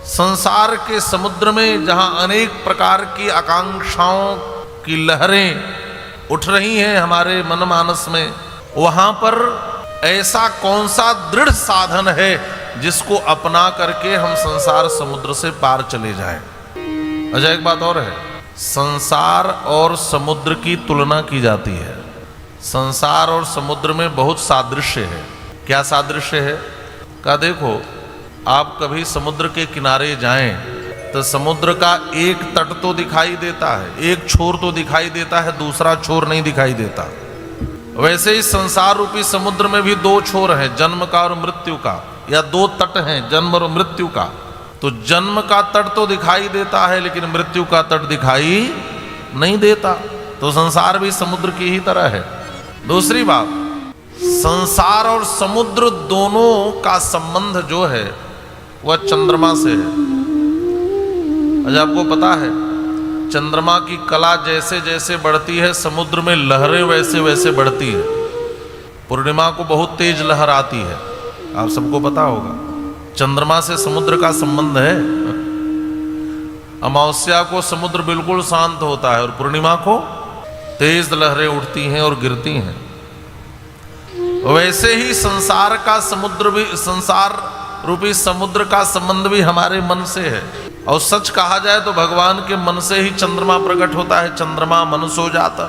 संसार के समुद्र में जहां अनेक प्रकार की आकांक्षाओं की लहरें उठ रही हैं हमारे मनमानस में, वहां पर ऐसा कौन सा दृढ़ साधन है जिसको अपना करके हम संसार समुद्र से पार चले जाएं। अच्छा, एक बात और है, संसार और समुद्र की तुलना की जाती है। संसार और समुद्र में बहुत सादृश्य है। क्या सादृश्य है? का देखो, आप कभी समुद्र के किनारे जाएं तो समुद्र का एक तट तो दिखाई देता है, एक छोर तो दिखाई देता है, दूसरा छोर नहीं दिखाई देता। वैसे ही संसार रूपी समुद्र में भी दो छोर हैं, जन्म का और मृत्यु का, या दो तट हैं, जन्म और मृत्यु का। तो जन्म का तट तो दिखाई देता है लेकिन मृत्यु का तट दिखाई नहीं देता। तो संसार भी समुद्र की ही तरह है। दूसरी बात, संसार और समुद्र दोनों का संबंध जो है वह चंद्रमा से है। अच्छा, आपको पता है चंद्रमा की कला जैसे जैसे बढ़ती है समुद्र में लहरें वैसे वैसे बढ़ती है। पूर्णिमा को बहुत तेज लहर आती है, आप सबको पता होगा। चंद्रमा से समुद्र का संबंध है। अमावस्या को समुद्र बिल्कुल शांत होता है और पूर्णिमा को तेज लहरें उठती हैं और गिरती हैं। वैसे ही संसार का समुद्र भी, संसार रूपी समुद्र का संबंध भी हमारे मन से है। और सच कहा जाए तो भगवान के मन से ही चंद्रमा प्रकट होता है। चंद्रमा मन सो जाता।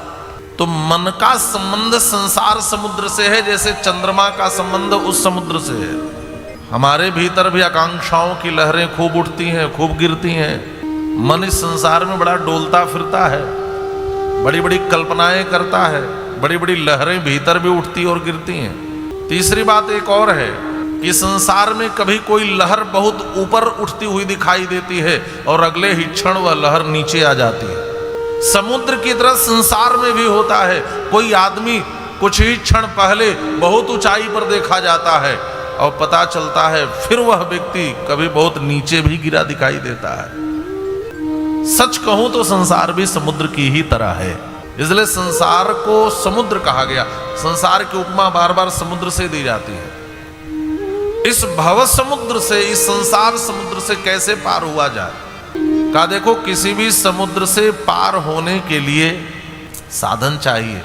तो मन का संबंध संसार समुद्र से है जैसे चंद्रमा का संबंध उस समुद्र से है। हमारे भीतर भी आकांक्षाओं की लहरें खूब उठती हैं, खूब गिरती हैं। मन इस संसार में बड़ा डोलता फिरता है, बड़ी बड़ी कल्पनाएं करता है, बड़ी बड़ी लहरें भीतर भी उठती और गिरती हैं। तीसरी बात एक और है कि संसार में कभी कोई लहर बहुत ऊपर उठती हुई दिखाई देती है और अगले ही क्षण वह लहर नीचे आ जाती है। समुद्र की तरह संसार में भी होता है। कोई आदमी कुछ ही क्षण पहले बहुत ऊंचाई पर देखा जाता है और पता चलता है फिर वह व्यक्ति कभी बहुत नीचे भी गिरा दिखाई देता है। सच कहूं तो संसार भी समुद्र की ही तरह है, इसलिए संसार को समुद्र कहा गया। संसार की उपमा बार बार समुद्र से दी जाती है। इस भव समुद्र से, इस संसार समुद्र से कैसे पार हुआ जाए? का देखो, किसी भी समुद्र से पार होने के लिए साधन चाहिए।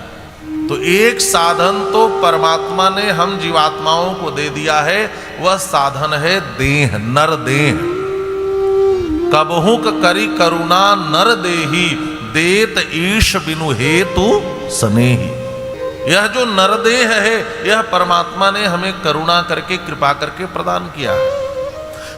तो एक साधन तो परमात्मा ने हम जीवात्माओं को दे दिया है, वह साधन है देह, नर देह। कबहु करी करुणा नर देही, देत ईश बिनु हेतु स्नेही। यह जो नरदेह है यह परमात्मा ने हमें करुणा करके, कृपा करके प्रदान किया है।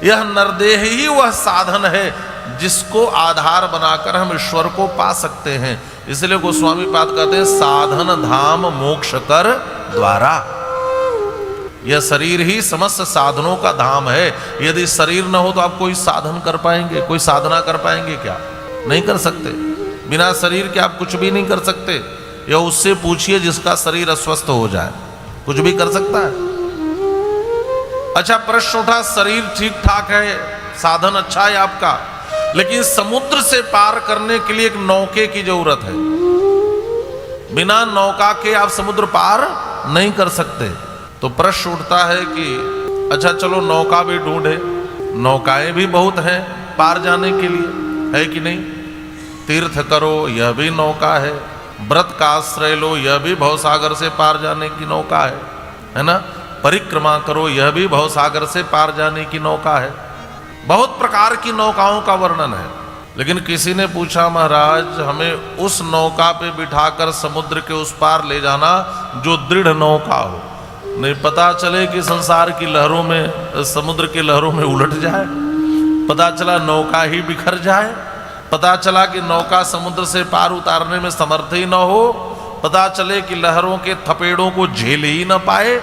यह नरदेह ही वह साधन है जिसको आधार बनाकर हम ईश्वर को पा सकते हैं। इसलिए गोस्वामी पाद कहते हैं साधन धाम मोक्ष कर द्वारा। यह शरीर ही समस्त साधनों का धाम है। यदि शरीर न हो तो आप कोई साधन कर पाएंगे, कोई साधना कर पाएंगे क्या? नहीं कर सकते। बिना शरीर के आप कुछ भी नहीं कर सकते। या उससे पूछिए जिसका शरीर अस्वस्थ हो जाए, कुछ भी कर सकता है? अच्छा, प्रश्न उठा, शरीर ठीक ठाक है, साधन अच्छा है आपका, लेकिन समुद्र से पार करने के लिए एक नौके की जरूरत है। बिना नौका के आप समुद्र पार नहीं कर सकते। तो प्रश्न उठता है कि अच्छा चलो नौका भी ढूंढे। नौकाएं भी बहुत हैं पार जाने के लिए, है कि नहीं? तीर्थ करो, यह भी नौका है। व्रत का आश्रय लो, यह भी भवसागर से पार जाने की नौका है ना? परिक्रमा करो, यह भी भवसागर से पार जाने की नौका है। बहुत प्रकार की नौकाओं का वर्णन है। लेकिन किसी ने पूछा, महाराज हमें उस नौका पे बिठाकर समुद्र के उस पार ले जाना जो दृढ़ नौका हो, नहीं पता चले कि संसार की लहरों में, समुद्र की लहरों में उलट जाए, पता चला नौका ही बिखर जाए, पता चला कि नौका समुद्र से पार उतारने में समर्थ ही न हो, पता चले कि लहरों के थपेड़ों को झेल ही न पाए।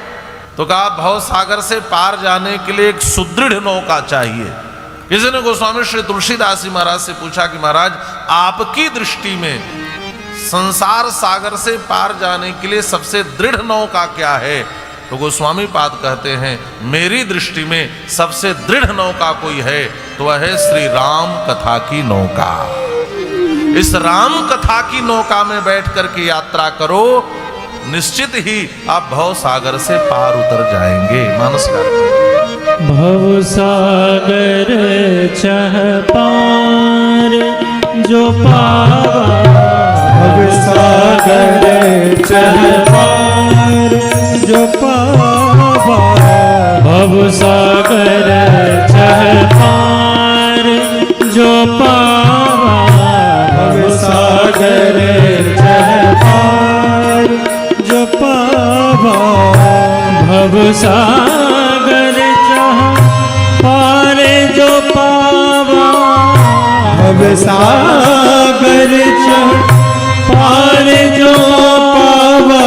तो कहा भव सागर से पार जाने के लिए एक सुदृढ़ नौका चाहिए। किसी ने गोस्वामी श्री तुलसीदास जी महाराज से पूछा कि महाराज आपकी दृष्टि में संसार सागर से पार जाने के लिए सबसे दृढ़ नौका क्या है? तो गोस्वामी पाद कहते हैं मेरी दृष्टि में सबसे दृढ़ नौका कोई है तो वह है श्री राम कथा की नौका। इस राम कथा की नौका में बैठ करके यात्रा करो, निश्चित ही आप भव सागर से पार उतर जाएंगे। मानस भव सागर चह पार जो पावा, भवसागर चह पार जो पावा, भवसागर चह पार जो पावा, भवसागर चह पार जो पावा, भवसागर चह पार जो पावा, भवसागर चह पार जो पावा,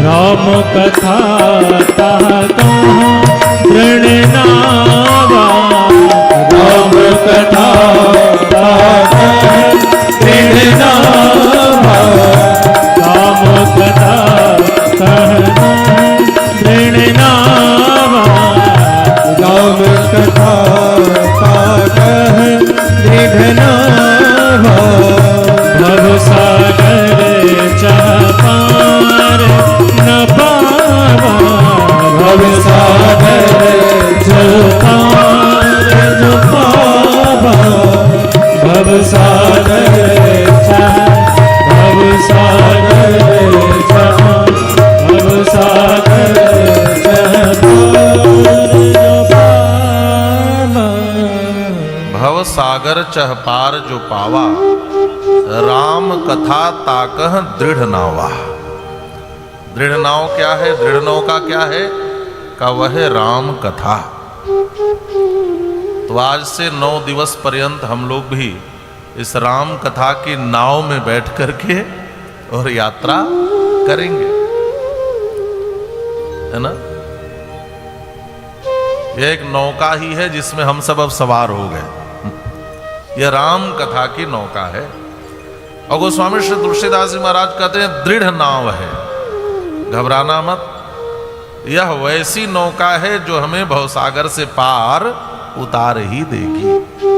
राम कथा तह कहाँ दृढ़ नावा, राम कथा दृढ़ नावा, राम कथा कहना दृढ़ नावा, राम कथा कह दृढ़ नावा, भवसागर चह पार न पावा, भवसागर जो पार जो पावा, भवसागर चह, भवसागर चह, भवसागर चह पार जो पावा, भव सागर चह पार जो पावा, राम कथा ताकह दृढ़ नावा। दृढ़ नाव क्या है? दृढ़ नाव का क्या है? का वह राम कथा। तो आज से 9 दिवस पर्यंत हम लोग भी इस राम कथा की नाव में बैठ करके और यात्रा करेंगे, है ना। यह एक नौका ही है जिसमें हम सब अब सवार हो गए। यह राम कथा की नौका है। और गोस्वामी श्री तुलसीदास जी महाराज कहते हैं दृढ़ नाव है, घबराना मत। यह वैसी नौका है जो हमें भवसागर से पार उतार ही देगी।